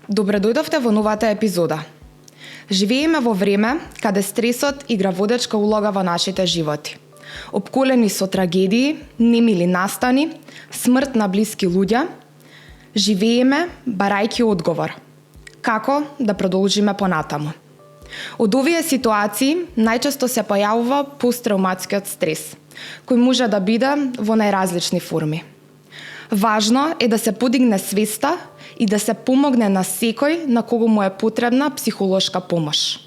Добре дојдовте во новата епизода. Живееме во време каде стресот игра водечка улога во нашите животи. Опколени со трагедии, немили настани, смрт на блиски луѓе, живееме барајќи одговор. Како да продолжиме понатаму? Од овие ситуации најчесто се појавува посттравматскиот стрес, кој може да биде во најразлични форми. Важно е да се подигне свеста и да се помогне на секој на кого му е потребна психолошка помош.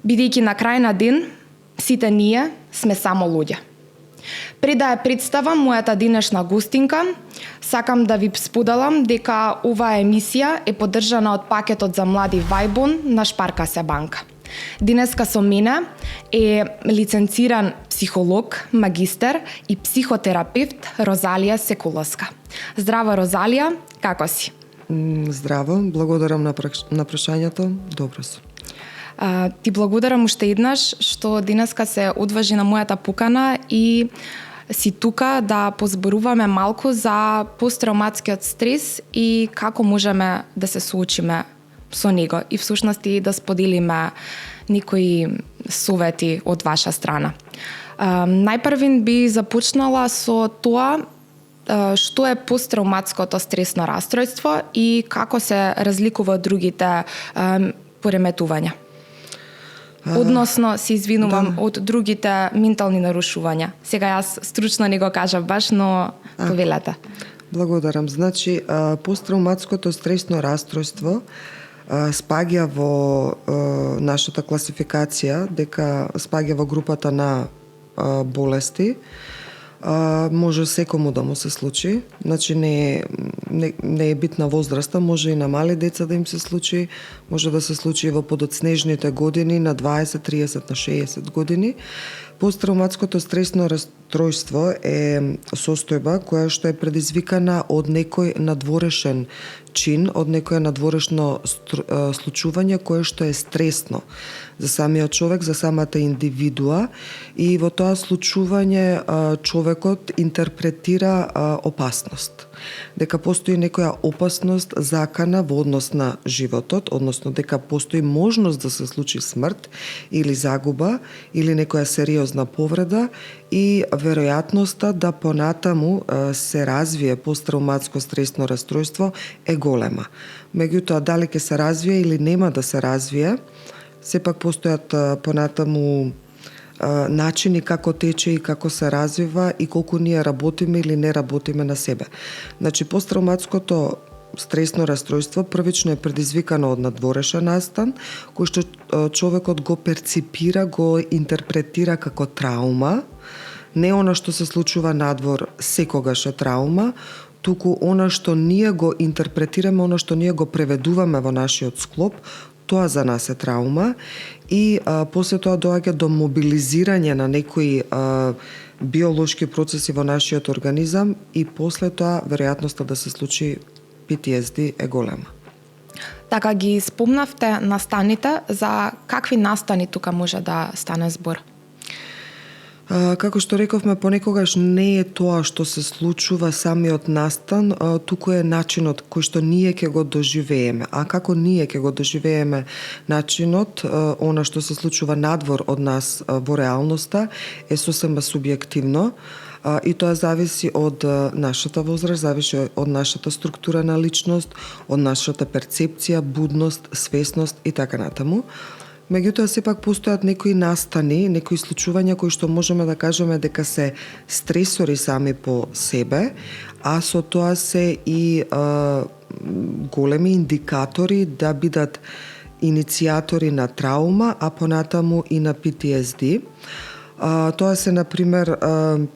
Бидејќи на крај на ден, сите ние сме само луѓе. Пред да ја представам мојата денешна гостинка, сакам да ви споделам дека оваа емисија е поддржана од пакетот за млади Вајбон на Шпарка се банка. Денеска со мене е лиценциран психолог, магистер и психотерапевт Розалија Секуловска. Здраво, Розалија, како си? Здраво, благодарам на прашањето. Добро сум. Ти благодарам уште еднаш што денеска се одважи на мојата покана и си тука да позборуваме малку за посттравматскиот стрес и како можеме да се соочиме со него и всушност и да споделиме некои совети од ваша страна. Најпрвин би започнала со тоа што е посттравматското стресно растројство и како се разликува од другите пореметувања. Односно, се извинувам, од другите ментални нарушувања. Сега јас стручно не го кажав баш, но повелете. Благодарам. Значи, посттравматското стресно растројство спаѓа во нашата класификација, дека спаѓа во групата на болести. Може секому да му се случи, значи не е битна возраста, може и на мали деца да им се случи, може да се случи во подоцнежните години, на 20, 30, на 60 години. Посттравматското стресно растројство е состојба која што е предизвикана од некој надворешен чин, од некое надворешно случување кое што е стресно за самиот човек, за самата индивидуа, и во тоа случување човекот интерпретира опасност. Дека постои некоја опасност закана во однос на животот, односно дека постои можност да се случи смрт или загуба или некоја сериозна повреда и веројатноста да понатаму се развие посттравматско стресно растројство е голема. Меѓутоа, дали ќе се развие или нема да се развие, сепак постојат понатаму начини како тече и како се развива и колку ние работиме или не работиме на себе. Значи, посттравматското стресно растројство првично е предизвикано од надворешен настан, кој што човекот го перципира, го интерпретира како траума. Не она што се случува надвор секогаш е траума, туку она што ние го интерпретираме, она што ние го преведуваме во нашиот склоп, тоа за нас е траума и после тоа доаѓа до мобилизирање на некои биолошки процеси во нашиот организам и после тоа веројатноста да се случи PTSD е голема. Така ги спомнавте настаните, за какви настани тука може да стане збор? Како што рековме, понекогаш не е тоа што се случува самиот настан, туку е начинот кој што ние ќе го доживееме. А како ние ќе го доживееме начинот, она што се случува надвор од нас во реалноста, е сосема субјективно. И тоа зависи од нашата возраст, зависи од нашата структура на личност, од нашата перцепција, будност, свесност и така натаму. Меѓутоа, сепак постојат некои настани, некои случувања кои што можеме да кажеме дека се стресори сами по себе, а со тоа се и големи индикатори да бидат иницијатори на траума, а понатаму и на PTSD. Тоа се, например,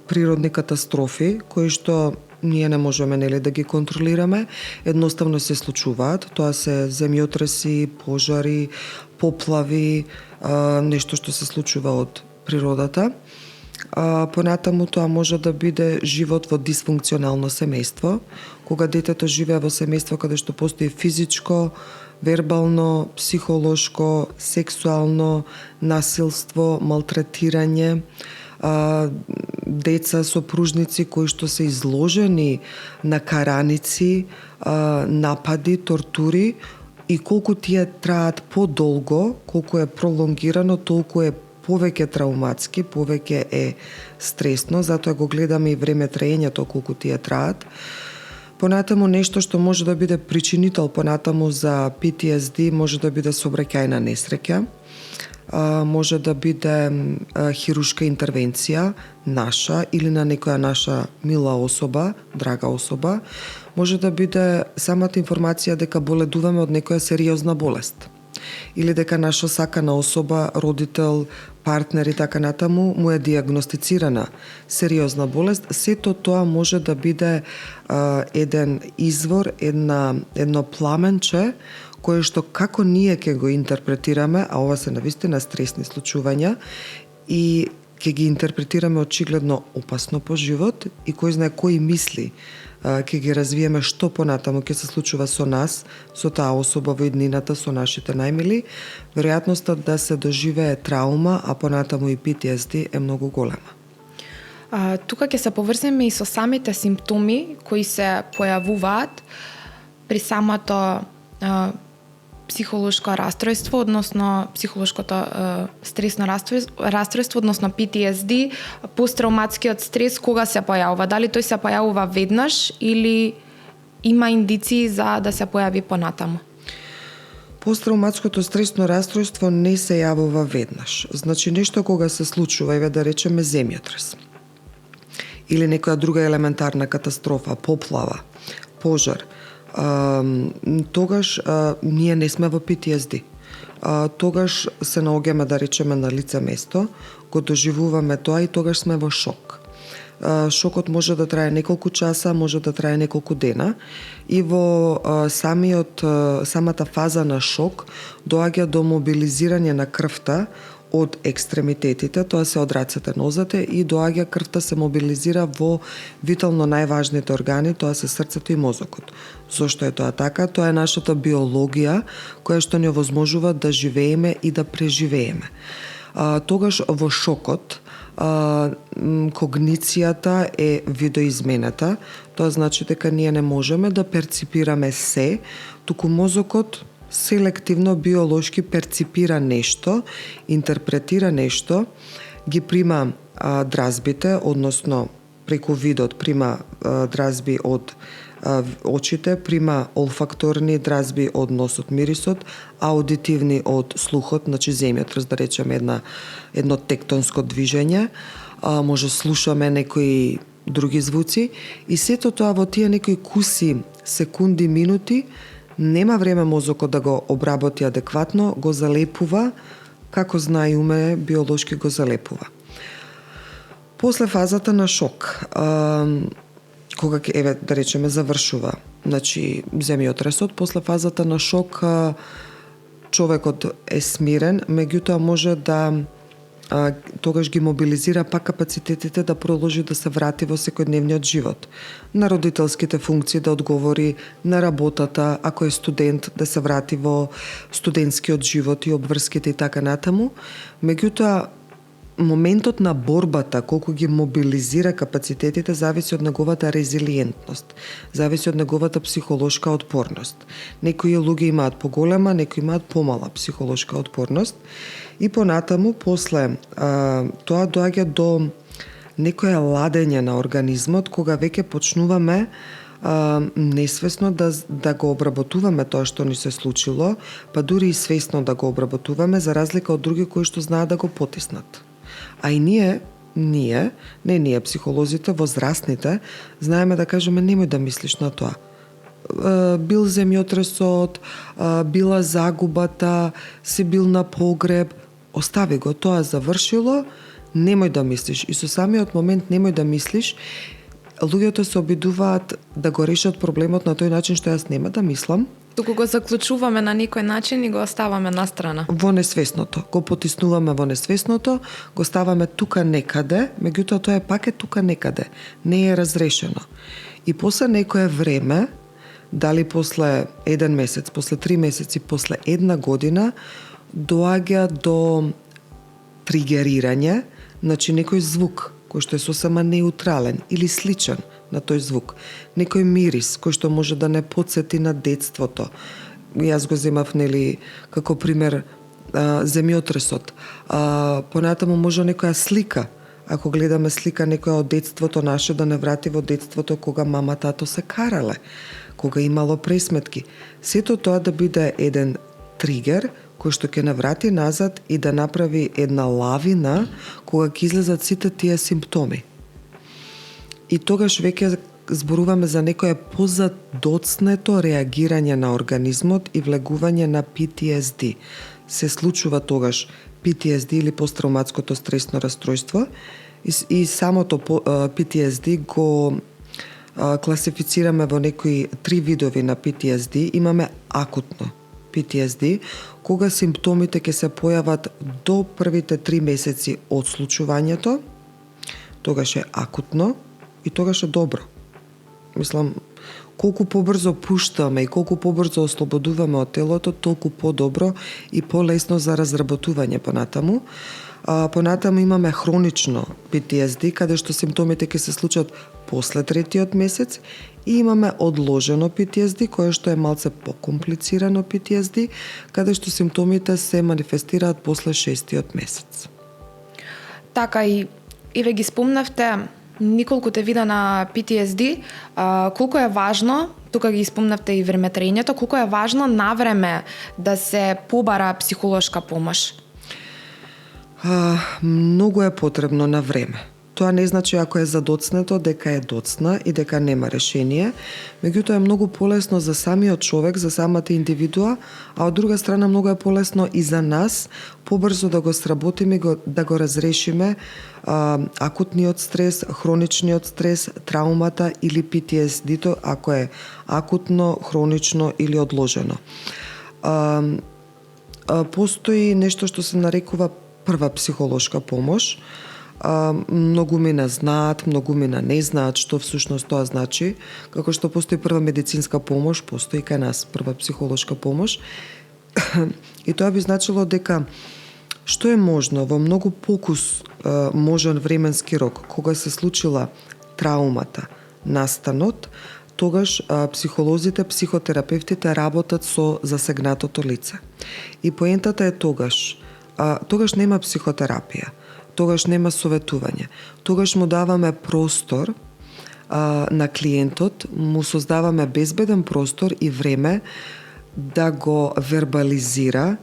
природни катастрофи, кои што ние не можеме да ги контролираме, едноставно се случуваат. Тоа се земјотреси, пожари, поплави, нешто што се случува од природата. Понатаму тоа може да биде живот во дисфункционално семејство, кога детето живее во семејство каде што постои физичко, вербално, психолошко, сексуално насилство, малтретирање, деца сопружници кои што се изложени на караници, напади, тортури, и колку тие траат подолго, колку е пролонгирано, толку е повеќе трауматски, повеќе е стресно, затоа го гледаме и време траењето колку тие траат. Понатаму нешто што може да биде причинител понатаму за PTSD може да биде сообраќајна несреќа, може да биде хируршка интервенција наша или на некоја наша мила особа, драга особа, може да биде самата информација дека боледуваме од некоја сериозна болест или дека наша сакана особа, родител, партнер и така натаму му е диагностицирана сериозна болест. Сето тоа може да биде еден извор, едно пламенче кое што како ние ќе го интерпретираме, а ова се навистина стресни случувања и ќе ги интерпретираме очигледно опасно по живот и кој знае кои мисли ќе ги развиеме што понатаму ќе се случува со нас, со таа особа во иднината, со нашите најмили, веројатноста да се доживее травма, а понатаму и PTSD е многу голема. Тука ќе се поврземе и со самите симптоми кои се појавуваат при самото психолошко растројство, односно психолошкото стресно растројство, односно PTSD, посттравматскиот стрес, кога се појавува? Дали тој се појавува веднаш или има индиции за да се појави понатаму? Посттравматското стресно растројство не се јавува веднаш. Значи нешто кога се случува, еве да речеме земјотрес или некоја друга елементарна катастрофа, поплава, пожар, тогаш ние не сме во PTSD. Тогаш се наоѓаме, да речеме, на лице место, го доживуваме тоа и тогаш сме во шок. Шокот може да трае неколку часа, може да трае неколку дена и во самата фаза на шок доаѓа до мобилизирање на крвта од екстремитетите, тоа се од рацете, нозете и доаѓа крвта се мобилизира во витално најважните органи, тоа се срцето и мозокот. Зошто е тоа така? Тоа е нашата биологија која што ни овозможува да живееме и да преживееме. Тогаш во шокот когницијата е видоизменета, тоа значи дека ние не можеме да перципираме се, туку мозокот селективно биолошки перципира нешто, интерпретира нешто, ги прима дразбите, односно преку видот прима дразби од очите, прима олфакторни дразби од носот, мирисот, аудитивни од слухот, значи земјотрес, да речеме едно тектонско движење, може слушаме некои други звуци и сето тоа во тие некои куси, секунди, минути, нема време мозокот да го обработи адекватно, го залепува, како знае уме, биолошки го залепува. После фазата на шок, кога еве да речеме завршува, значи земјотресот, после фазата на шок човекот е смирен, меѓутоа може да тогаш ги мобилизира пак капацитетите да продолжи да се врати во секојдневниот живот. На родителските функции да одговори, на работата, ако е студент да се врати во студентскиот живот и обврските и така натаму. Меѓутоа, моментот на борбата, колку ги мобилизира капацитетите, зависи од неговата резилиентност, зависи од неговата психолошка отпорност. Некои луѓе имаат поголема, некои имаат помала психолошка отпорност. И понатаму, после тоа доаѓа до некоја ладење на организмот, кога веќе почнуваме несвесно да го обработуваме тоа што ни се случило, па дури и свесно да го обработуваме, за разлика од други кои што знаат да го потиснат. А и ние психолозите, возрастните, знаеме да кажеме немој да мислиш на тоа. Бил земјотресот, била загубата, си бил на погреб, остави го, тоа завршило, немој да мислиш. И со самиот момент немој да мислиш, луѓето се обидуваат да го решат проблемот на тој начин што јас нема да мислам. Туку го заклучуваме на некој начин и го оставаме на страна. Во несвесното. Го потиснуваме во несвесното, го ставаме тука некаде, меѓутоа тоа е пак тука некаде. Не е разрешено. И после некое време, дали после 1 месец, после 3 месеци, после 1 година, доаѓа до тригерирање, значи некој звук кој што е сосема неутрален или сличен на тој звук, некој мирис кој што може да не потсети на детството, Јас го земав, нели, како пример земјотресот. Понатаму може некоја слика, ако гледаме слика некоја од детството наше, да не врати во детството кога мама, тато се карале, кога имало пресметки. Сето тоа да биде еден тригер кој што ќе наврати назад и да направи една лавина кога ќе излезат сите тие симптоми. И тогаш веќе зборуваме за некое позадоцнето реагирање на организмот и влегување на PTSD. Се случува тогаш PTSD или посттравматското стресно расстройство и самото PTSD го класифицираме во некои 3 видови на PTSD. Имаме акутно PTSD, кога симптомите ќе се појават до првите 3 месеци од случувањето, тогаш е акутно и тогаш е добро. Мислам, колку побрзо пуштаме и колку побрзо ослободуваме од телото, толку подобро и полесно за разработување понатаму. Понатаму имаме хронично PTSD, каде што симптомите ќе се случат после 3-тиот месец, и имаме одложено PTSD, кое што е малце покомплицирано PTSD, каде што симптомите се манифестираат после 6-тиот месец. Така и ве ги спомнавте николкуте вида на PTSD, колку е важно, тука ги спомнавте и времетраењето, колку е важно навреме да се побара психолошка помош? Многу е потребно на време. Тоа не значи ако е задоцнето дека е доцна и дека нема решение, меѓутоа е многу полесно за самиот човек, за самата индивидуа, а од друга страна многу е полесно и за нас побрзо да го сработиме, да го разрешиме акутниот стрес, хроничниот стрес, траумата или PTSD-то, ако е акутно, хронично или одложено. Постои нешто што се нарекува прва психолошка помош. Многумина знаат, многумина не знаат што всушност тоа значи. Како што постои прва медицинска помош, постои кај нас прва психолошка помош. И тоа би значило дека што е можно во многу покус можен временски рок, кога се случила траумата, настанот, тогаш психолозите, психотерапевтите работат со засегнатото лице. И поентата е тогаш нема психотерапија, тогаш нема советување. Тогаш му даваме простор на клиентот, му создаваме безбеден простор и време да го вербализира,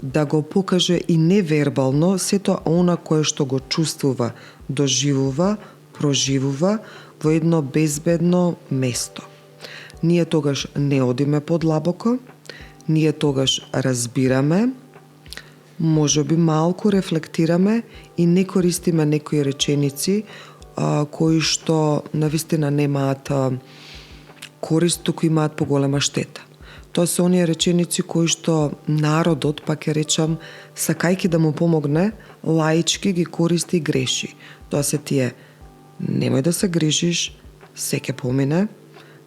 да го покаже и невербално сето она кое што го чувствува, доживува, проживува во едно безбедно место. Ние тогаш не одиме подлабоко, ние тогаш разбираме, можеби малку рефлектираме и не користиме некои реченици кои што навистина немаат корист, туку имаат поголема штета. Тоа се оние реченици кои што народот, па ќе речам, сакајки да му помогне, лаички ги користи и греши. Тоа се тие: немој да се грижиш, се ќе помине.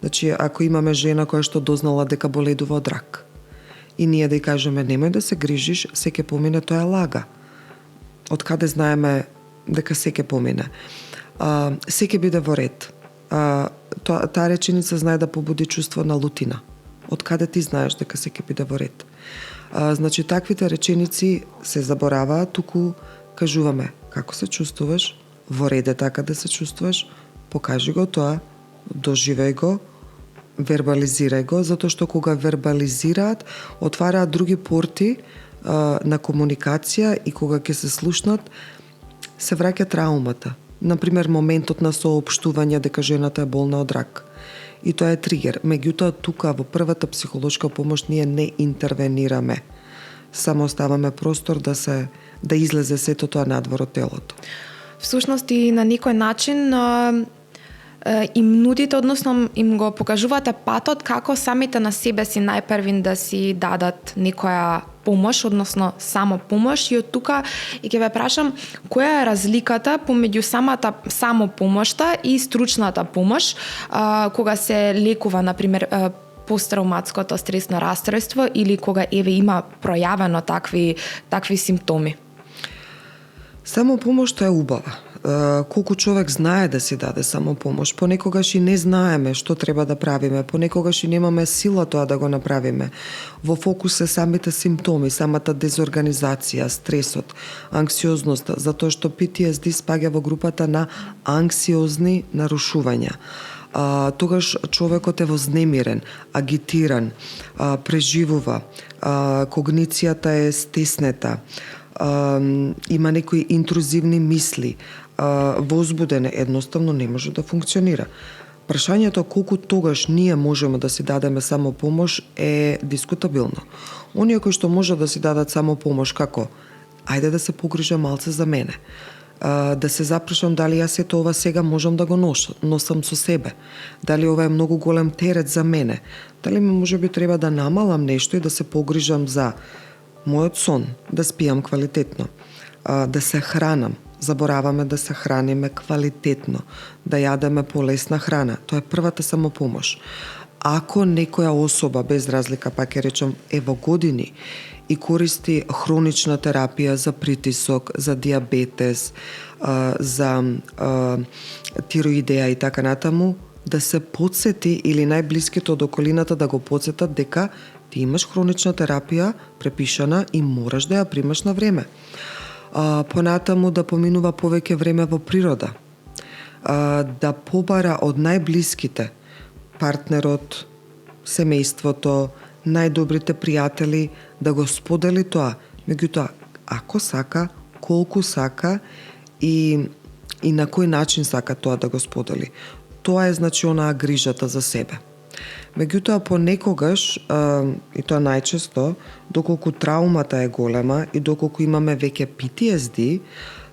Значи, ако имаме жена која што дознала дека боледува од рак, и ние да ја кажеме немој да се грижиш, се ќе помине, тоа е лага. Од каде знаеме дека се ќе помине? Се ќе биде во ред. Таа реченица знае да побуди чувство на лутина. Од каде ти знаеш дека се ќе биде во ред? Значи, таквите реченици се забораваат, туку кажуваме како се чувствуваш, во ред е така да се чувствуваш, покажи го тоа, доживеј го, вербализирај го, затоа што кога вербализираат, отвараат други порти на комуникација и кога ќе се слушнат, се враќа траумата. Например, моментот на соопштување дека жената е болна од рак. И тоа е тригер. Меѓутоа, тука во првата психолошка помош ние не интервенираме. Само оставаме простор да излезе сето тоа надвор од телото. Всушност и на некој начин им нудите, односно им го покажувате патот како самите на себе си најпрвин да си дадат некоја помош, односно само помош, и од тука и ќе ве прашам која е разликата помеѓу само помошта и стручната помош кога се лекува, например, посттравматското стресно расстройство или кога има пројавено такви симптоми? Само помошта е убава. колку човек знае да си даде самопомош, понекогаш и не знаеме што треба да правиме, понекогаш и немаме сила тоа да го направиме. Во фокус се самите симптоми, самата дезорганизација, стресот, анксиозноста, затоа што PTSD спаѓа во групата на анксиозни нарушувања. Тогаш човекот е вознемирен, агитиран, преживува, когницијата е стеснета, има некои интрузивни мисли, возбуден, едноставно не може да функционира. Прашањето колку тогаш ние можеме да си дадеме самопомош е дискутабилно. Оние кои што може да си дадат самопомош како ајде да се погрижам малце за мене, да се запрашам дали јас сето ова сега можам да го носам со себе, дали ова е многу голем терет за мене, дали можеби треба да намалам нешто и да се погрижам за мојот сон, да спијам квалитетно, да се хранам. Забораваме да се храниме квалитетно, да јадеме полесна храна. Тоа е првата самопомош. Ако некоја особа, без разлика, пак ќе речем, е во години и користи хронична терапија за притисок, за диабетес, за тироидеа и така натаму, да се подсети или најблиските од околината да го подсетат дека ти имаш хронична терапија препишана и мораш да ја примаш на време. Понатаму да поминува повеќе време во природа, да побара од најблиските, партнерот, семејството, најдобрите пријатели, да го сподели тоа. Меѓутоа, ако сака, колку сака и на кој начин сака тоа да го сподели. Тоа е значи онаа грижата за себе. Меѓутоа, понекогаш, и тоа најчесто, доколку траумата е голема и доколку имаме веќе PTSD,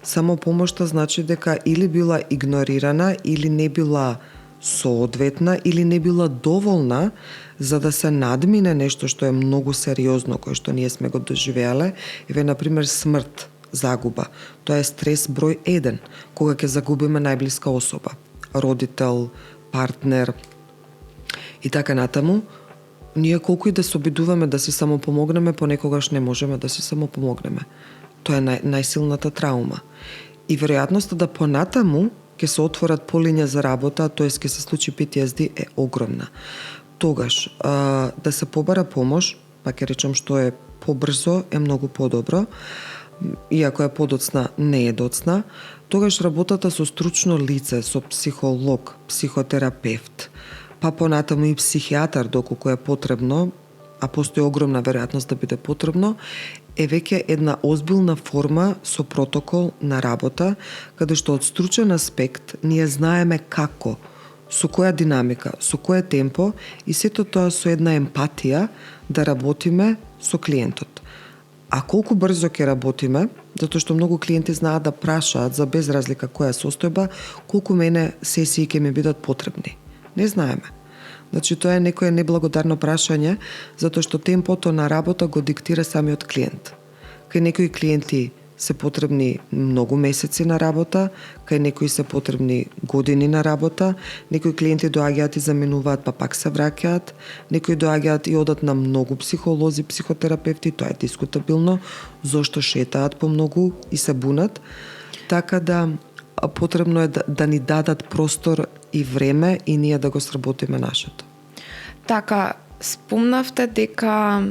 самопомошта значи дека или била игнорирана, или не била соодветна, или не била доволна за да се надмине нешто што е многу сериозно, кое што ние сме го доживеале, еве, например, смрт, загуба. Тоа е стрес број 1, кога ќе загубиме најблиска особа, родител, партнер, и така натаму. Ние колку и да се обидуваме да си самопомогнеме, понекогаш не можеме да си самопомогнеме. Тоа е најсилната траума. И веројатноста да понатаму ќе се отворат полиња за работа, тоест ќе се случи PTSD, е огромна. Тогаш, да се побара помош, па ќе речем што е побрзо, е многу подобро, иако е подоцна, не е доцна. Тогаш работата со стручно лице, со психолог, психотерапевт, па понатаму и психијатар доколку е потребно, а постои огромна веројатност да биде потребно, е веќе една озбилна форма со протокол на работа, каде што од стручен аспект ние знаеме како, со која динамика, со кое темпо и сето тоа со една емпатија да работиме со клиентот. А колку брзо ќе работиме, затоа што многу клиенти знаат да прашаат за без разлика која состојба, колку мене сесии ќе ми бидат потребни. Не знаеме. Значи, тоа е некое неблагодарно прашање, затоа што темпото на работа го диктира самиот клиент. Кај некои клиенти се потребни многу месеци на работа, кај некои се потребни години на работа, некои клиенти доаѓаат и заменуваат, па пак се враќаат, некои доаѓаат и одат на многу психолози, психотерапевти, тоа е дискутабилно, зошто шетаат по многу и се бунат, така да потребно е да ни дадат простор и време и ние да го сработиме нашето. Така, спомнавте дека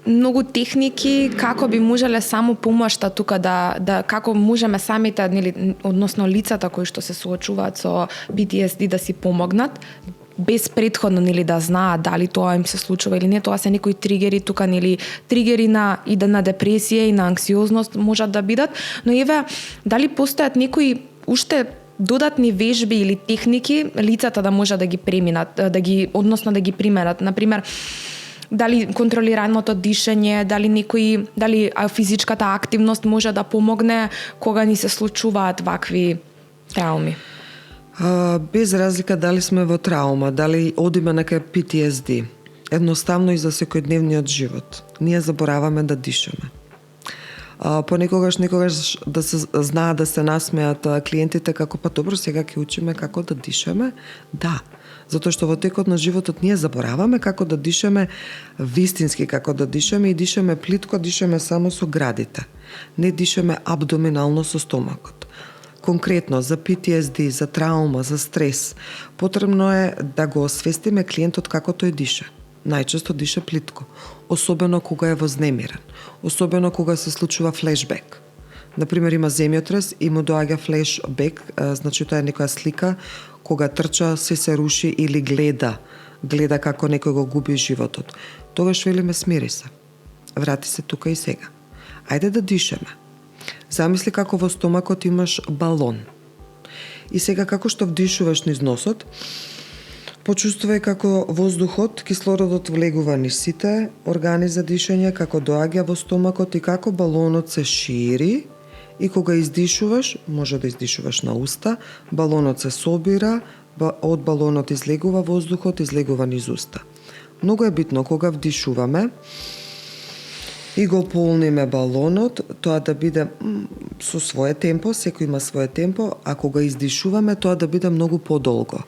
многу техники како би можеле само помошта тука да како можеме самите, нели, односно лицата кои што се соочуваат со PTSD да си помогнат без претходно, нели, да знаат дали тоа им се случува или не. Тоа се некои тригери тука, нели, тригери на депресија и на анксиозност можат да бидат, но еве дали постојат некои уште додатни вежби или техники лицата да можат да ги преминат, односно да ги применат, например дали контролираното дишење, дали физичката активност може да помогне кога ни се случуваат вакви трауми. Без разлика дали сме во траума, дали одиме на кај PTSD, едноставно и за секојдневниот живот, ние забораваме да дишаме. Понекогаш да се знаат да се насмеат клиентите како па добро, сега ќе учиме како да дишаме. Да, затоа што во текот на животот ние забораваме како да дишаме вистински, како да дишаме и дишаме плитко, дишаме само со градите. Не дишаме абдоминално со стомакот. Конкретно за PTSD, за траума, за стрес, потребно е да го освестиме клиентот како тој диша. Најчесто диша плитко, особено кога е вознемирен, особено кога се случува флешбек. Например, има земјотрес и му доаѓа флешбек, значи тоа е некоја слика кога трча, се руши или гледа како некој го губи животот. Тогаш велиме смири се. Врати се тука и сега. Ајде да дишеме. Замисли како во стомакот имаш балон. И сега како што вдишуваш низ носот, почувствувај како воздухот, кислородот влегува низ сите органи за дишење, како доаѓа во стомакот и како балонот се шири и кога издишуваш, може да издишуваш на уста, балонот се собира, од балонот излегува воздухот, излегува низ уста. Многу е битно кога вдишуваме и го полниме балонот, тоа да биде со свое темпо, секој има свое темпо, а кога издишуваме, тоа да биде многу подолго.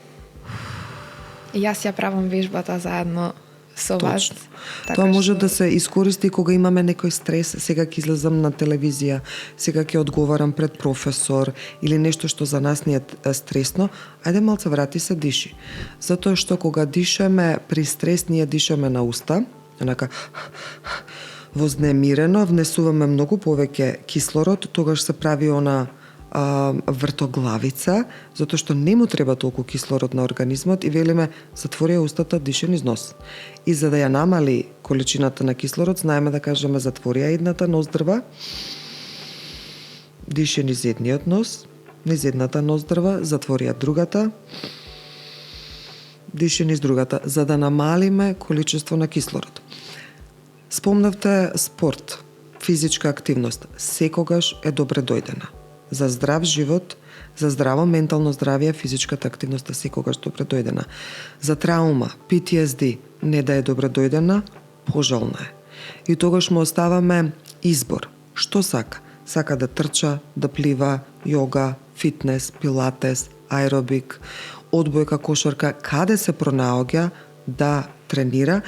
Јас ја правам вежбата заедно со вас. Тоа може да се искористи кога имаме некој стрес, сега ќе излезам на телевизија, сега ќе одговарам пред професор или нешто што за нас не е стресно, ајде малце врати се диши. Затоа што кога дишаме при стрес, ние дишаме на уста, онака вознемирено, внесуваме многу повеќе кислород, тогаш се прави она вртоглавица, затоа што не му треба толку кислород на организмот и велиме затвори устата, диши низ нос. И за да ја намали количината на кислород, знаеме да кажеме затвори едната ноздрва, диши низ едниот нос, низ едната ноздрва, затвори другата, диши низ другата, за да намалиме количество на кислород. Спомнавте спорт, физичка активност, секогаш е добре дојдена. За здрав живот, за здраво ментално здравје, физичката активност е секогаш добре дојдена. За траума, PTSD, не да е добре дојдена, пожална е. И тогаш му оставаме избор. Што сака? Сака да трча, да плива, јога, фитнес, пилатес, аеробик, одбојка, кошарка, каде се пронаоѓа да тренира,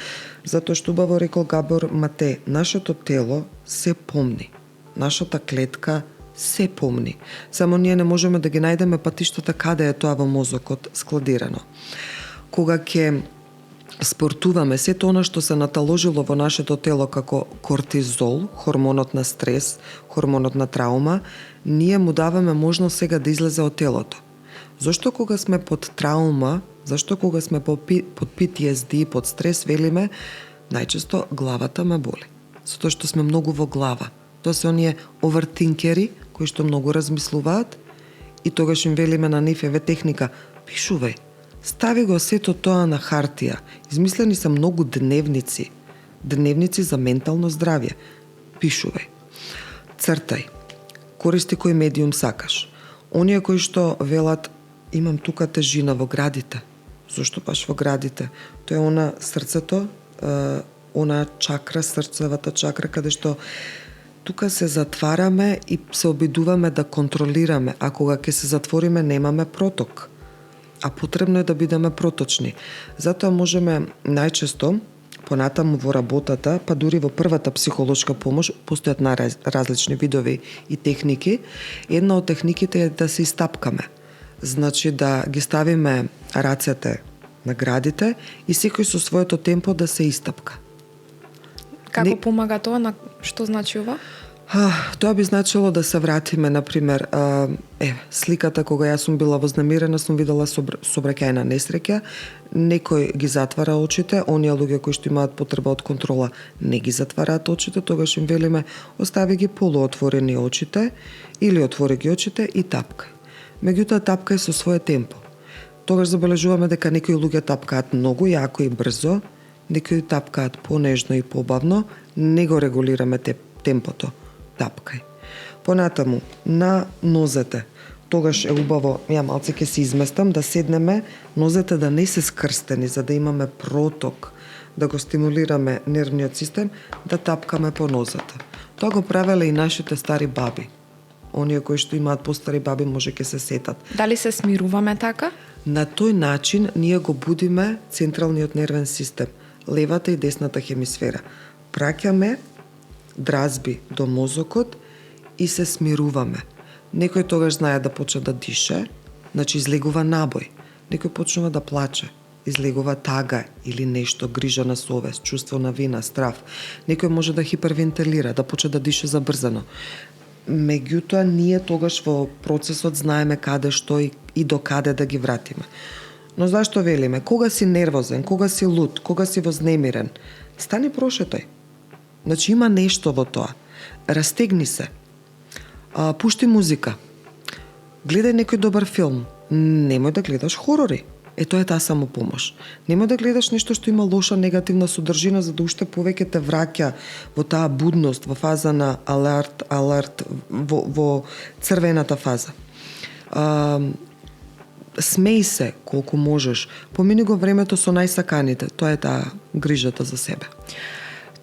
затоа што убаво рекол Габор Мате, нашето тело се помни. Нашата клетка се помни. Само ние не можеме да ги најдеме патиштата каде е тоа во мозокот складирано. Кога ќе спортуваме, сето она што се наталожило во нашето тело како кортизол, хормонот на стрес, хормонот на траума, ние му даваме можност сега да излезе од телото. Зошто кога сме под траума, зашто кога сме под PTSD, под стрес, велиме, најчесто главата ме боли. Затоа што сме многу во глава. Тоа се оние овертинкери кои што многу размислуваат и тогаш им велиме на нив еве техника, пишувај, стави го сето тоа на хартија. Измислени се многу дневници за ментално здравје. Пишувај, цртај, користи кој медиум сакаш. Оние кои што велат, имам тука тежина во градите. Зошто баш во градите? Тоа е она срцето, она чакра, срцевата чакра, каде што тука се затвараме и се обидуваме да контролираме, а кога ќе се затвориме немаме проток. А потребно е да бидеме проточни. Затоа можеме најчесто, понатаму во работата, па дури во првата психолошка помош, постојат различни видови и техники. Една од техниките е да се истапкаме. Значи да ги ставиме рацете на градите и секој со своето темпо да се истапка. Како помага тоа? На што значи ова? Тоа би значило да се вратиме, например, сликата кога јас сум била вознемирена, сум видела сообраќајна несреќа, некој ги затвара очите, оние луѓе кои што имаат потреба од контрола не ги затвараат очите, тогаш им велиме остави ги полуотворени очите или отвори ги очите и тапкај. Меѓутоа тапкај со свое темпо. Тогаш забележуваме дека некои луѓе тапкаат многу јако и брзо, некои тапкаат понежно и побавно, не го регулираме темпото. Тапкај. Понатаму, на нозете. Тогаш е убаво, ја малце ќе се изместам, да седнеме, нозете да не се скрстени, за да имаме проток, да го стимулираме нервниот систем, да тапкаме по нозете. Тоа го правеле и нашите стари баби. Оние кои што имаат постари баби може ќе се сетат. Дали се смируваме така? На тој начин ние го будиме централниот нервен систем, левата и десната хемисфера. Праќаме дразби до мозокот и се смируваме. Некој тогаш знае да почне да дише, значи излегува набој. Некој почнува да плаче, излегува тага или нешто, грижа на совест, чувство на вина, страв. Некој може да хипервентилира, да почне да дише забрзано. Меѓутоа, ние тогаш во процесот знаеме каде, што и до каде да ги вратиме. Но зашто велиме? Кога си нервозен, кога си луд, кога си вознемирен, стани прошетај. Значи има нешто во тоа. Растегни се. Пушти музика. Гледај некој добар филм. Немој да гледаш хорори. Тоа е таа самопомош. Немој да гледаш нешто што има лоша негативна содржина, за да уште повеќе те враќа во таа будност, во фаза на алерт, во црвената фаза. Смеј се колку можеш. Помини го времето со најсаканите. Тоа е таа грижата за себе.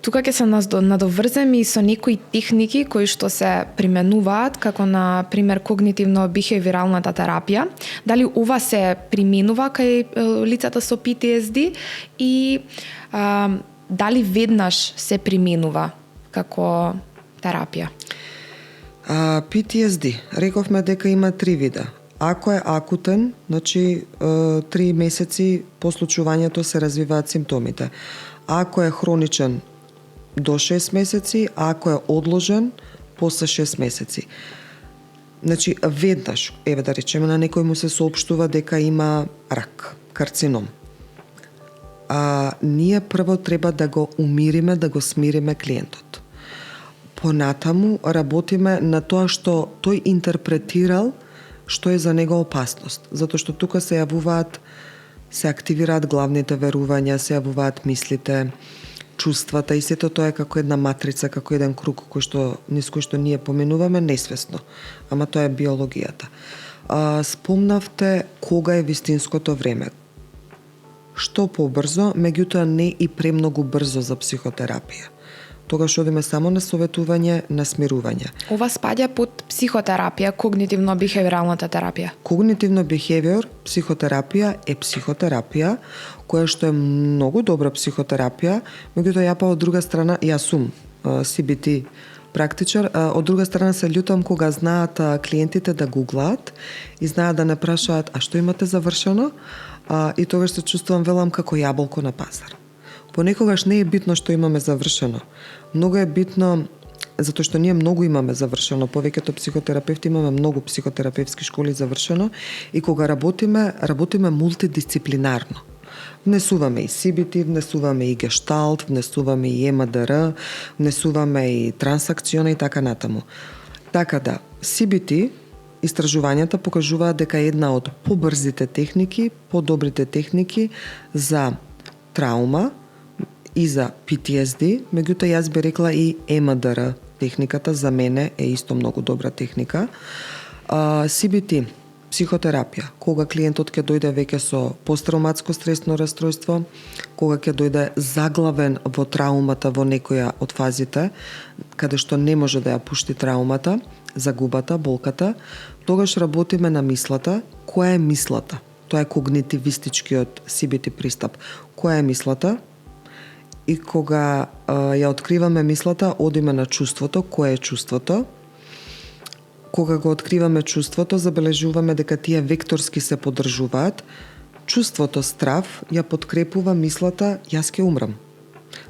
Тука ќе се надоврзем и со некои техники кои што се применуваат, како на пример когнитивно-бихевиралната терапија. Дали ова се применува кај лицата со PTSD и дали веднаш се применува како терапија? PTSD, рековме дека има 3 вида. Ако е акутен, значи 3 месеци по случувањето се развиваат симптомите. Ако е хроничен, до 6 месеци, а ако е одложен, после 6 месеци. Значи, веднаш, да речеме, на некој му се соопштува дека има рак, карцином. Ние прво треба да го умириме, да го смириме клиентот. Понатаму работиме на тоа што тој интерпретирал што е за него опасност. Затоа што тука се активираат главните верувања, се јавуваат мислите, чувствата и сето тоа е како една матрица, како еден круг низ кој што ние поменуваме несвесно. Ама тоа е биологијата. Спомнавте кога е вистинското време. Што побрзо, меѓутоа не и премногу брзо за психотерапија. Тогаш одиме само на советување, на смирување. Ова спаѓа под психотерапија, когнитивно-бихевиралната терапија. Когнитивно-бихевиор психотерапија е психотерапија која што е многу добра психотерапија, меѓутоа ја од друга страна, јас сум CBT практичар, од друга страна се љутам кога знаат клиентите да гуглаат и знаат да не прашаат а што имате завршено, и тогаш се чувствувам велам како јаболко на пазар. Понекогаш не е битно што имаме завршено. Многу е битно, затоа што ние многу имаме завршено, повеќето психотерапевти имаме многу психотерапевски школи завршено и кога работиме мултидисциплинарно. Внесуваме и CBT, внесуваме и гешталт, внесуваме и EMDR, внесуваме и трансакциона и така натаму. Така да, CBT, истражувањата покажуваат дека е една од побрзите техники, подобрите техники за траума и за PTSD, меѓутоа јас би рекла и EMDR техниката за мене е исто многу добра техника. CBT, психотерапија, кога клиентот ќе дојде веќе со посттравматско стресно расстройство, кога ќе дојде заглавен во траумата во некоја од фазите, каде што не може да ја пушти траумата, загубата, болката, тогаш работиме на мислата. Која е мислата? Тоа е когнитивистичкиот CBT пристап. Која е мислата? И кога ја откриваме мислата, одиме на чувството. Кое е чувството? Кога го откриваме чувството, забележуваме дека тие векторски се поддржуваат. Чувството страв ја подкрепува мислата јас ќе умрам.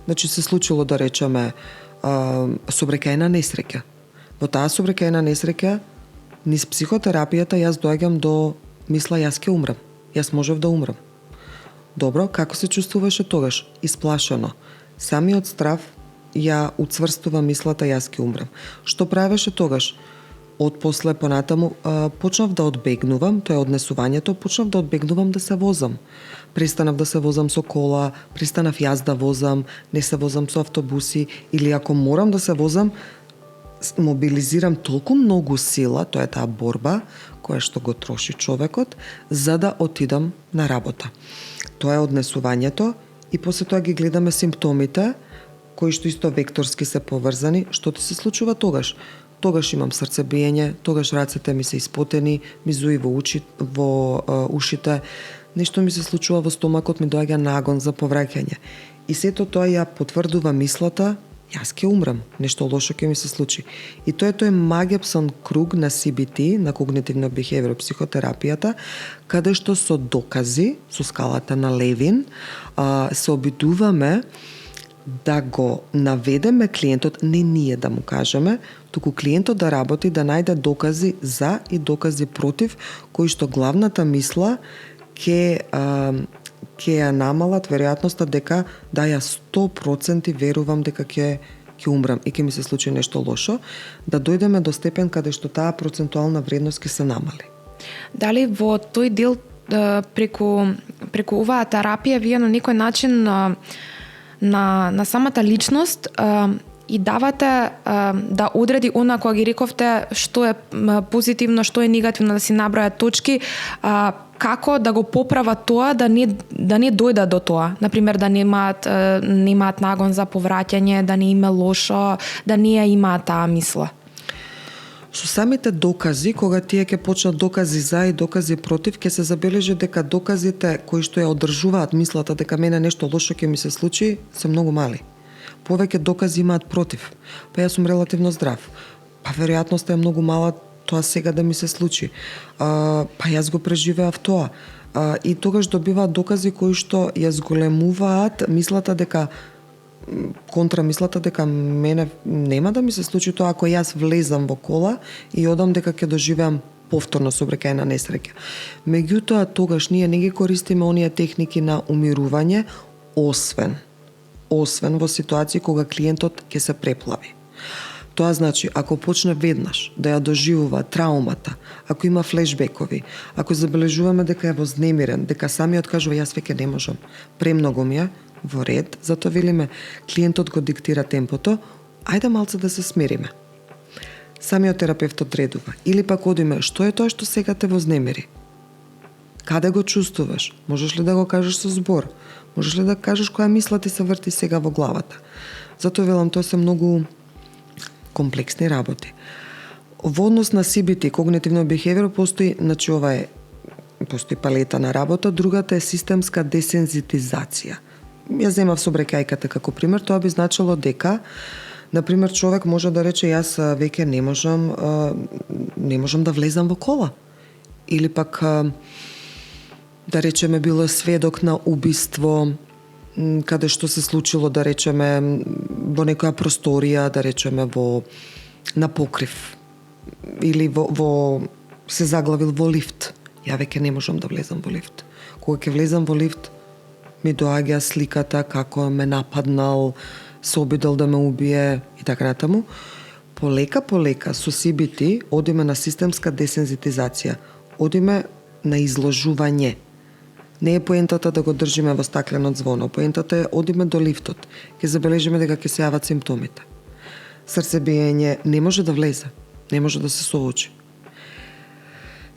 Значи се случило да речеме собрекајна несреќа. Во таа собрекајна несреќа, низ психотерапијата јас доаѓам до мисла јас ќе умрам. Јас можев да умрам. Добро, како се чувствуваше тогаш? Исплашено. Самиот страв ја уцврстува мислата јас ќе умрам. Што правеше тогаш? Отпосле понатаму почнав да одбегнувам, тоа е однесувањето, почнав да одбегнувам да се возам. Престанав да се возам со кола, престанав јас да возам, не се возам со автобуси или ако морам да се возам, мобилизирам толку многу сила, тоа е таа борба која што го троши човекот, за да отидам на работа. Тоа е однесувањето и после тоа ги гледаме симптомите кои што исто векторски се поврзани. Што ти се случува тогаш? Тогаш имам срцебиење, тогаш рацете ми се испотени, ми зуи во ушите, нешто ми се случува во стомакот, ми доаѓа нагон за повраќање. И сето тоа ја потврдува мислата, јас ќе умрам, нешто лошо ќе ми се случи. И тоа е тој магепсон круг на CBT, на когнитивно бихевиор психотерапијата, каде што со докази, со скалата на Левин, се обидуваме да го наведеме клиентот, не ние да му кажеме, туку клиентот да работи, да најде докази за и докази против, кои што главната мисла ќе ја намалат веројатноста дека да ја 100% верувам дека ќе умрам и ќе ми се случи нешто лошо, да дојдеме до степен каде што таа процентуална вредност ќе се намали. Дали во тој дел преку оваа терапија вие на некој начин на самата личност и давате да одреди она кога ги рековте што е позитивно, што е негативно, да си набројат точки, како да го поправат тоа, да не дојдат до тоа. Например, да немаат нагон за повраќање, да не име лошо, да не ја имаат таа мисла. Со самите докази, кога тие ќе почнат докази за и докази против, ќе се забележи дека доказите кои што ја одржуваат мислата дека мене нешто лошо ќе ми се случи, се многу мали. Повеќе докази имаат против. Па јас сум релативно здрав. Па веројатноста е многу мала тоа сега да ми се случи. Па јас го преживеав тоа. И тогаш добиваат докази кои што ја зголемуваат мислата дека контрамислата дека мене нема да ми се случи тоа ако јас влезам во кола и одам дека ќе доживеам повторно сообраќајна несреќа. Меѓутоа тогаш ние не ги користиме оние техники на умирување, освен во ситуации кога клиентот ќе се преплави. Тоа значи, ако почне веднаш да ја доживува траумата, ако има флешбекови, ако забележуваме дека е вознемирен, дека самиот кажува јас веќе не можам, премногу ми е, во ред, затоа велиме клиентот го диктира темпото, ајде малце да се смириме. Самиот терапевт одредува. Или пак одиме, што е тоа што сега те вознемири? Каде го чувствуваш? Можеш ли да го кажеш со збор? Можеш ли да кажеш која мисла ти се врти сега во главата? Затоа велам, тоа се многу комплексни работи. Во однос на CBT, когнитивно бихевиор, постои палета на работа, другата е системска десензитизација. Ја земав сообраќајката како пример, тоа би значило дека, например, човек може да рече јас веќе не можам да влезам во кола. Или пак да речеме било сведок на убиство каде што се случило, да речеме во некоја просторија, да речеме на покрив или се заглавил во лифт. Ја веќе не можам да влезам во лифт. Кога ќе влезам во лифт, ми доаѓа сликата како ме нападнал, се обидел да ме убие и така натаму. Полека со CBT одиме на системска десензитизација. Одиме на изложување. Не е поентата да го држиме во стаклено звоно. Поентата е одиме до лифтот. Ќе забележиме дека ќе се јават симптомите. Срцебиење не може да влезе. Не може да се соочи.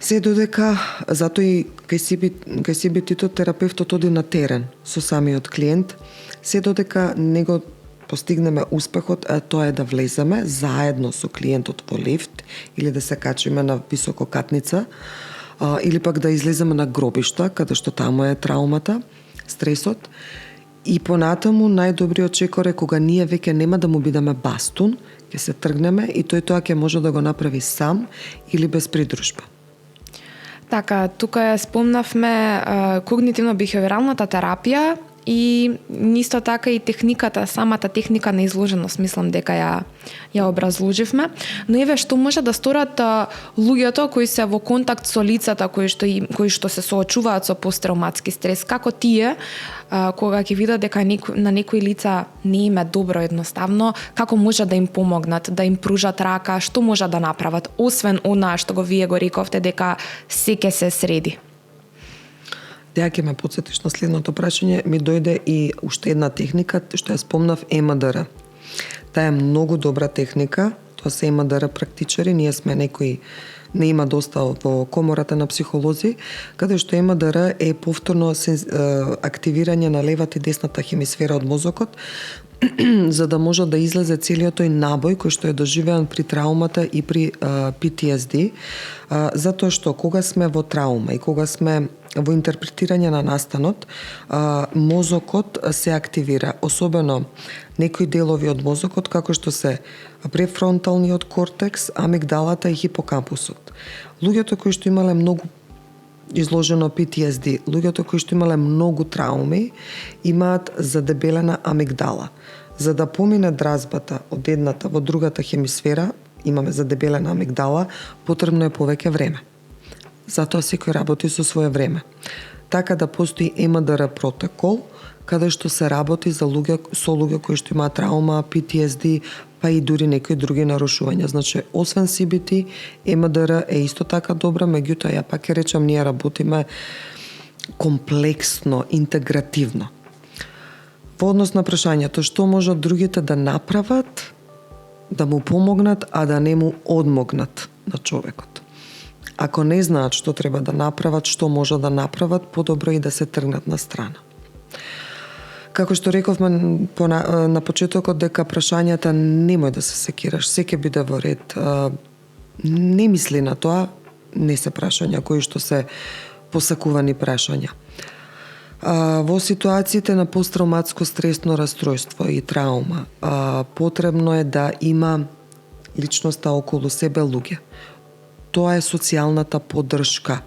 Се додека, затоа и кај CBT-то терапевтот оди на терен со самиот клиент, се додека не го постигнеме успехот, тоа е да влеземе заедно со клиентот во лифт или да се качиме на висококатница, или пак да излеземе на гробишта, каде што таму е траумата, стресот. И понатаму најдобриот чекор е кога ние веќе нема да му бидеме бастун, ќе се тргнеме и тој тоа ќе може да го направи сам или без придружба. Така, тука ја спомнавме когнитивно-бихевиоралната терапија и исто така и техниката, самата техника на изложеност, мислам дека ја образложивме. Но еве што може да сторат луѓето кои се во контакт со лицата кои што се соочуваат со посттравматски стрес, како тие кога ќе видат дека на некои лица не им е добро едноставно, како може да им помогнат, да им пружат рака, што може да направат, освен она што вие го рековте дека се ќе се среди. Ја ќе ме потсетиш на следното прашање, ми дојде и уште една техника, што ја спомнав, EMDR. Таа е многу добра техника, тоа се EMDR практичари, ние сме некои, не има доста во комората на психолози, каде што EMDR е повторно активирање на левата и десната хемисфера од мозокот, за да може да излезе целиот тој набој кој што е доживеан при траумата и при PTSD, затоа што кога сме во траума и кога сме во интерпретирање на настанот, мозокот се активира, особено некои делови од мозокот како што се префронталниот кортекс, амигдалата и хипокампусот. Луѓето кои што имале многу изложено PTSD, луѓето кои што имале многу трауми, имаат задебелена амигдала. За да помине дразбата од едната во другата хемисфера, имаме задебелена амигдала, потребно е повеќе време. Затоа секој работи со свое време. Така да постои ЕМДР протокол, каде што се работи со луѓе кои што имаат траума, PTSD, па и дури некои други нарушувања. Значи, освен CBT, ЕМДР е исто така добра, меѓутоа ја пак ќе речам, ние работиме комплексно, интегративно. Во однос на прашањето, што можат другите да направат, да му помогнат, а да не му одмогнат на човекот. Ако не знаат што треба да направат, што може да направат, подобро и да се тргнат на страна. Како што рековме на почетокот, дека прашањата немој да се секираш, се ќе биде во ред. Не мисли на тоа, не се прашања кои што се посакувани прашања. Во ситуациите на посттравматско стресно растројство и траума, потребно е да има личноста околу себе луѓе. Тоа е социјалната поддршка,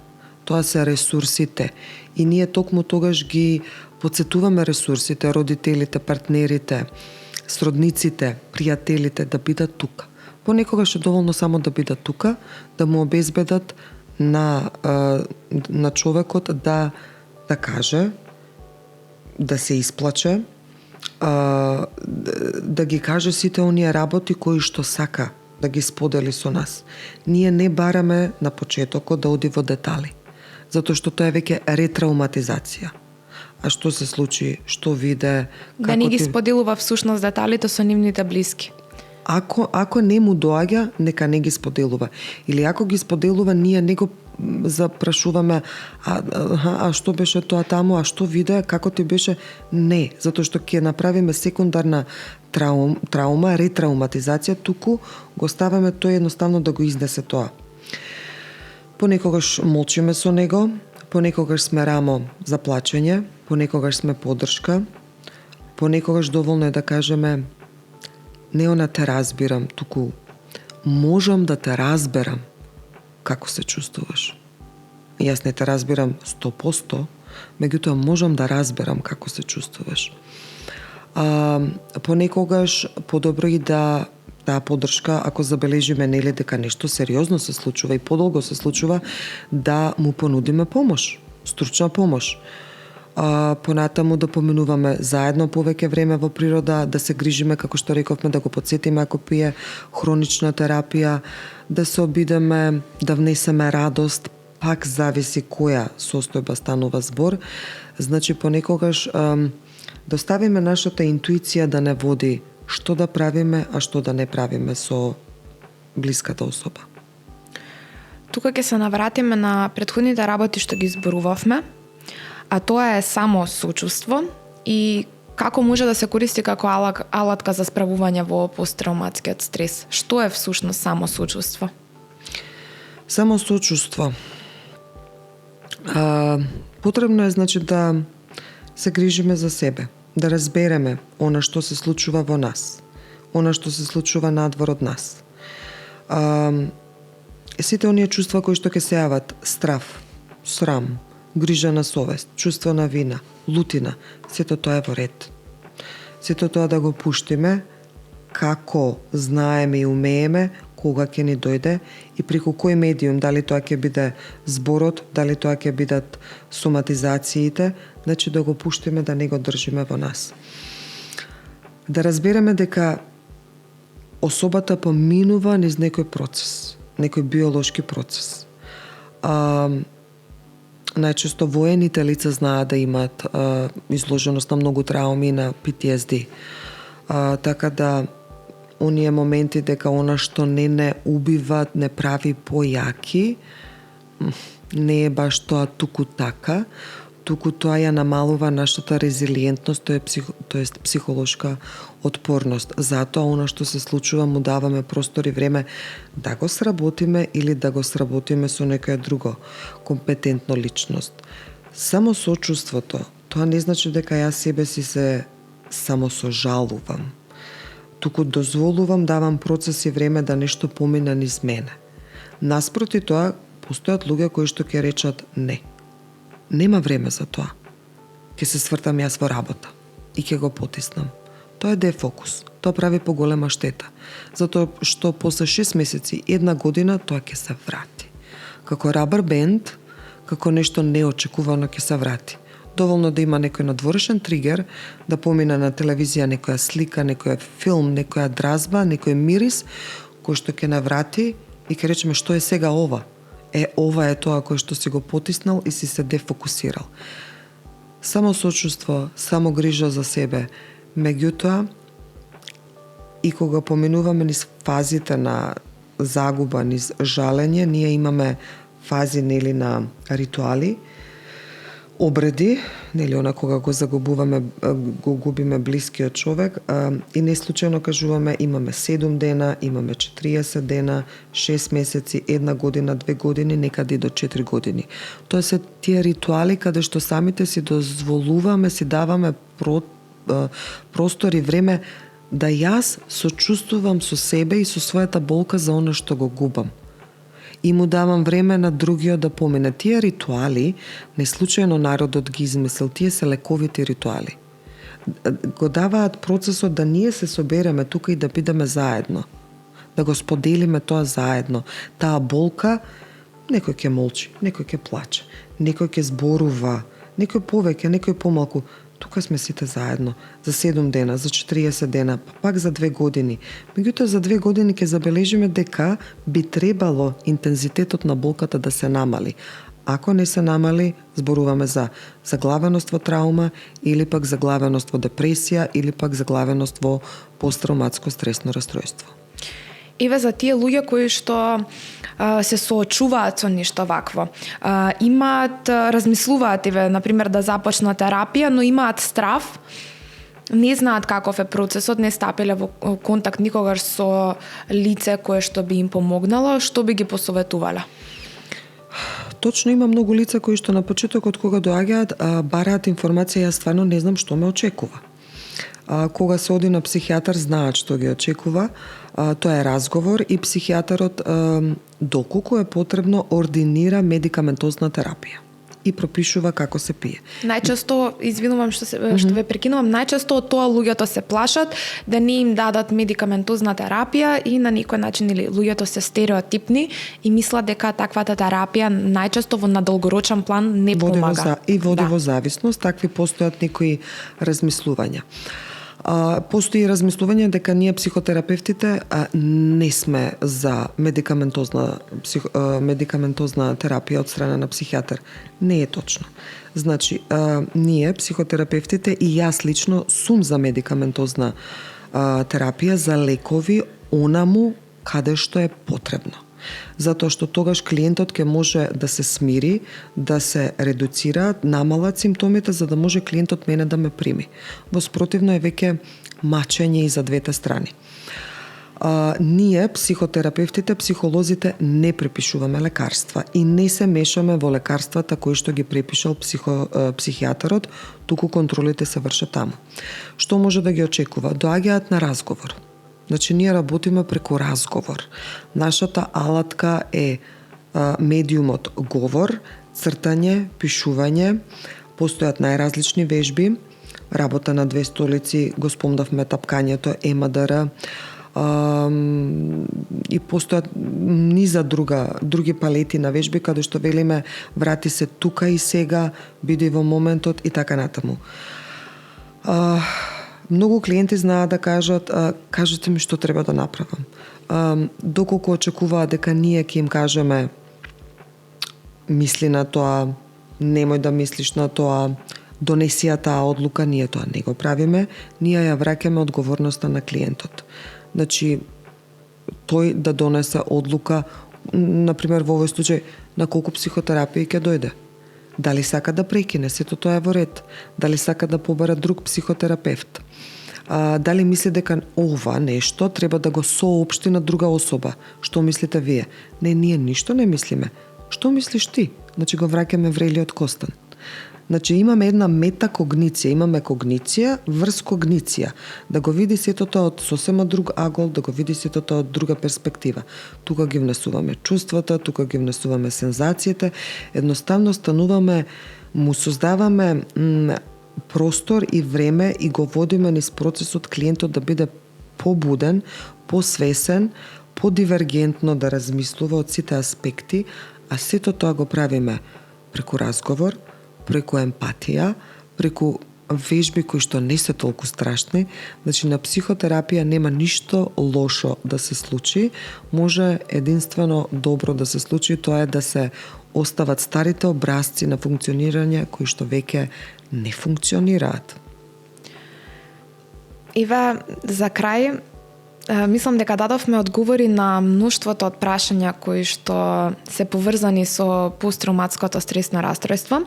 тоа се ресурсите. И ние токму тогаш ги потсетуваме ресурсите, родителите, партнерите, сродниците, пријателите да бидат тука. Понекогаш е доволно само да бидат тука, да му обезбедат на човекот да каже, да се исплаче, да ги каже сите оние работи кои што сака да ги сподели со нас. Ние не бараме на почетокот да оди во детали, затоа што тоа е веќе ретрауматизација. А што се случи, што виде, да не ги споделува всушност деталите со нивните блиски. Ако не му доаѓа, нека не ги споделува. Или ако ги споделува, ние не го запрашуваме, а што беше тоа таму, а што виде, како ти беше? Не, затоа што ќе направиме секундарна траума, ретрауматизација, туку го ставаме тој едноставно да го изнесе тоа. Понекогаш молчиме со него, понекогаш сме рамо за плачење, понекогаш сме поддршка, понекогаш доволно е да кажеме не она те разбирам, туку можам да те разберам како се чувствуваш. Јас не те разбирам 100%, меѓутоа можам да разберам како се чувствуваш. Понекогаш подобро и да таа поддршка, ако забележиме нели дека нешто сериозно се случува и подолго се случува, да му понудиме помош, стручна помош. Понатаму да поминуваме заедно повеќе време во природа, да се грижиме, како што рековме, да го потсетиме ако пие хронична терапија, да се обидеме, да внесеме радост, пак зависи која состојба станува збор. Значи, понекогаш да оставиме нашата интуиција да не води што да правиме, а што да не правиме со блиската особа. Тука ќе се навратиме на претходните работи што ги зборувавме, а тоа е само сочувство и како може да се користи како алатка за справување во посттравматскиот стрес. Што е всушност само сочувство? Само сочувство. Потребно е, значи, да се грижиме за себе, да разбереме она што се случува во нас, она што се случува надвор од нас. Сите оние чувства кои што ќе се јават, страв, срам, грижа на совест, чувство на вина, лутина, сето тоа е во ред. Сето тоа да го пуштиме како знаеме и умееме, кога ќе ни дојде и преку кој медиум, дали тоа ќе биде зборот, дали тоа ќе бидат соматизациите, значи да го пуштиме, да не го држиме во нас. Да разбереме дека особата поминува низ некој процес, некој биолошки процес. Најчесто воените лица знаат да имаат изложеност на многу трауми на PTSD. Така да оние моменти дека она што не убива, не прави појаки, не е баш тоа туку така, туку тоа ја намалува нашата резилиентност, тоест психолошка отпорност. Затоа она што се случува му даваме простор и време да го сработиме или да го сработиме со некоја друго компетентно личност. Само сочувството, тоа не значи дека јас себе си се само сожалувам. Туку дозволувам, давам процес и време да нешто помине низ мене. Наспроти тоа, постојат луѓе кои што ќе речат не. Нема време за тоа. Ќе се свртам јас во работа и ќе го потиснам. Тоа е дефокус. Тоа прави поголема штета. Затоа што после 6 месеци, 1 година, тоа ќе се врати. Како рабер бенд, како нешто неочекувано ќе се врати. Доволно да има некој надворешен тригер, да помине на телевизија некоја слика, некој филм, некоја дразба, некој мирис, кој што ќе наврати и ќе речеме што е сега ова. Ова е тоа кој што си го потиснал и си се дефокусирал. Само сочувство, само грижа за себе. Меѓутоа, и кога поминуваме низ фазите на загуба, низ жалење, ние имаме фази нели на ритуали, обреди, нели она кога го загубуваме, го губиме блискиот човек, и не случајно кажуваме имаме 7 дена, имаме 40 дена, 6 месеци, 1 година, 2 години, некаде и до 4 години. Тоа се тие ритуали каде што самите си дозволуваме, си даваме простор и време да јас сочувствувам со себе и со својата болка за она што го губам. И му давам време на другиот да помине. Тие ритуали, не случајно народот ги измислил, тие се лековити ритуали. Го даваат процесот да ние се собереме тука и да бидеме заедно. Да го споделиме тоа заедно. Таа болка, некој ќе молчи, некој ќе плаче, некој ќе зборува, некој повеќе, некој помалку. Тука сме сите заедно, за 7 дена, за 40 дена, пак за 2 години. Меѓутоа за 2 години ќе забележиме дека би требало интензитетот на болката да се намали. Ако не се намали, зборуваме за заглавеност во траума, или пак заглавеност во депресија, или пак заглавеност во посттравматско стресно растројство. Еве за тие луѓе кои што се соочуваат со нешто вакво. Имаат, размислуваат, еве, например, да започнат терапија, но имаат страв, не знаат каков е процесот, не стапиле во контакт никогаш со лице кое што би им помогнало, што би ги посоветувале? Точно, има многу лица кои што на почетокот кога доаѓаат бараат информација, јас стварно не знам што ме очекува. Кога се оди на психијатар, знаат што ги очекува. Тоа е разговор и психијатарот, доколку е потребно, ординира медикаментозна терапија и пропишува како се пие. Најчесто, извинувам што ве прекинувам, најчесто од тоа луѓето се плашат да не им дадат медикаментозна терапија и на некој начин или луѓето се стереотипни и мислат дека таквата терапија најчесто во надолгорочен план не помага. Води во зависност, такви постојат некои размислувања. Постои размислување дека ние психотерапевтите не сме за медикаментозна терапија од страна на психијатар. Не е точно. Значи, ние психотерапевтите и јас лично сум за медикаментозна терапија, за лекови онаму каде што е потребно. Затоа што тогаш клиентот ќе може да се смири, да се редуцираат, намалат симптомите, за да може клиентот мене да ме прими. Во спротивно е веќе мачење и за двете страни. Ние, психотерапевтите, психолозите, не препишуваме лекарства и не се мешаме во лекарствата кои што ги препишал психијатарот, туку контролите се вршат таму. Што може да ги очекува? Доаѓаат на разговор. Значи, ние работиме преку разговор. Нашата алатка е медиумот говор, цртање, пишување, постојат најразлични вежби, работа на 2 столици, го спомнавме тапкањето, ЕМДР, и постојат низа други палети на вежби, каде што велиме врати се тука и сега, биди во моментот и така натаму. Многу клиенти знаат да кажат, кажете ми што треба да направам. Доколку очекуваат дека ние ќе им кажеме мисли на тоа, немој да мислиш на тоа, донеси ја таа одлука, ние тоа не го правиме, ние ја враќаме одговорноста на клиентот. Значи, тој да донесе одлука, например во овој случај, на колку психотерапија ќе дојде. Дали сака да прекине, сето тоа е во ред. Дали сака да побара друг психотерапевт. Дали мисли дека ова нешто треба да го соопшти на друга особа. Што мислите вие? Не, ние ништо не мислиме. Што мислиш ти? Значи го враќаме врелиот костан. Значи имаме една метакогниција, имаме когниција врз когниција. Да го види сето тоа од сосема друг агол, да го види сето тоа од друга перспектива. Тука ги внесуваме чувствата, тука ги внесуваме сензациите, едноставно стануваме, му создаваме простор и време и го водиме низ процесот клиентот да биде побуден, посвесен, подивергентно да размислува од сите аспекти, а сето тоа го правиме преку разговор, преку емпатија, преку вежби кои што не се толку страшни. Значи на психотерапија нема ништо лошо да се случи, може единствено добро да се случи, тоа е да се остават старите образци на функционирање кои што веќе не функционираат. Ива, за крај, мислам дека дадовме одговори на мноштвото од прашања кои што се поврзани со посттравматското стресно расстройство.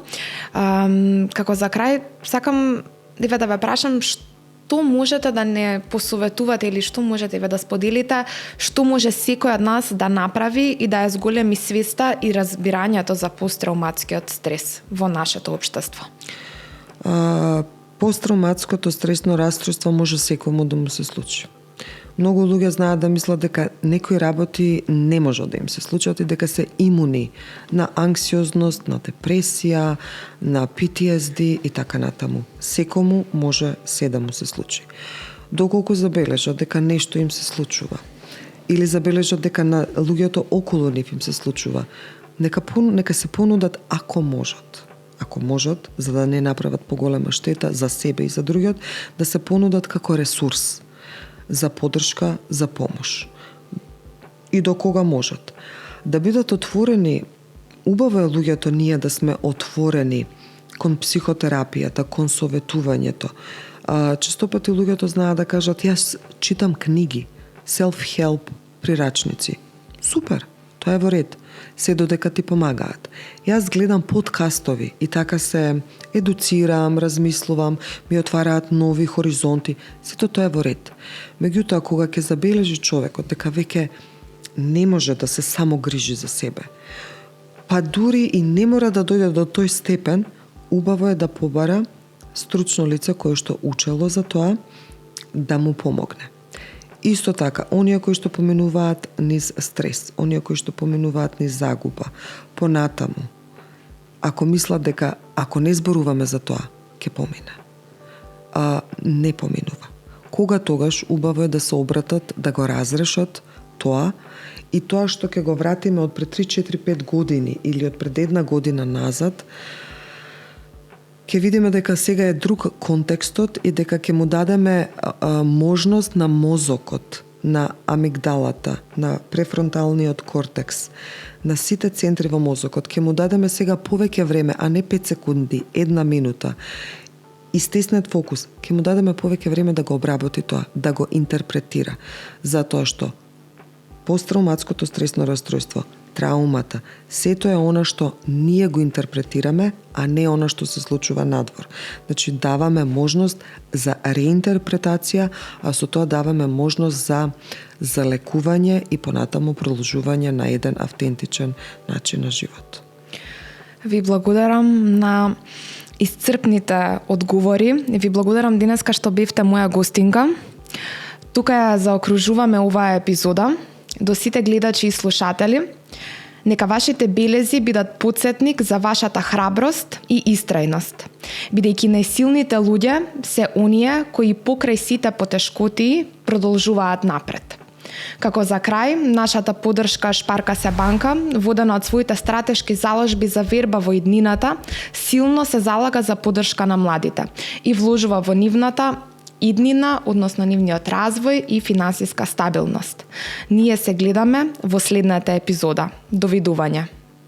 Како за крај, сакам да ве прашам што можете да не посоветувате или што можете да споделите, што може секој од нас да направи и да ја зголеми свеста и разбирањето за посттравматскиот стрес во нашето општество. Посттравматското стресно расстройство може секому да му се случи. Многу луѓе знаат да мислат дека некои работи не може да им се случат и дека се имуни на анксиозност, на депресија, на PTSD и така натаму. Секому може се да му се случи. Доколку забележат дека нешто им се случува или забележат дека на луѓето околу нив им се случува, нека се понудат ако можат, за да не направат поголема штета за себе и за другиот, да се понудат како ресурс за поддршка, за помош. И до кога можат. Да бидат отворени, убаво е луѓето ние да сме отворени кон психотерапијата, кон советувањето. Често пати луѓето знаат да кажат, јас читам книги, self-help прирачници. Супер, тоа е во ред. Се додека ти помагаат. Јас гледам подкастови и така се едуцирам, размислувам, ми отвараат нови хоризонти. Сето тоа е во ред. Меѓутоа, кога ќе забележи човекот дека веќе не може да се само грижи за себе, па дури и не мора да дојде до тој степен, убаво е да побара стручно лице кое што учело за тоа да му помогне. Исто така, оние кои што поминуваат низ стрес, оние кои што поминуваат низ загуба, понатаму, ако мислат дека ако не зборуваме за тоа, ќе помине. Не поминува. Кога тогаш убаво е да се обратат, да го разрешат тоа и тоа што ќе го вратиме од пред 3-4-5 години или од пред 1 година назад, ќе видиме дека сега е друг контекстот и дека ќе му дадеме можност на мозокот, на амигдалата, на префронталниот кортекс, на сите центри во мозокот, ќе му дадеме сега повеќе време, а не 5 секунди, 1 минута, и стеснет фокус, ќе му дадеме повеќе време да го обработи тоа, да го интерпретира, затоа што посттравматското стресно расстройство, траумата, сето е она што ние го интерпретираме, а не она што се случува надвор. Значи, даваме можност за реинтерпретација, а со тоа даваме можност за лекување и понатаму продолжување на еден автентичен начин на живот. Ви благодарам на исцрпните одговори. Ви благодарам денеска што бевте моја гостинка. Тука ја заокружуваме оваа епизода. До сите гледачи и слушатели, нека вашите белези бидат потсетник за вашата храброст и истрајност, бидејќи најсилните луѓе се оние кои покрај сите потешкоти продолжуваат напред. Како за крај, нашата поддршка Шпарка се банка, водена од своите стратешки заложби за верба во иднината, силно се залага за поддршка на младите и вложува во нивната иднина, односно нивниот развој и финансиска стабилност. Ние се гледаме во следната епизода. Довидување.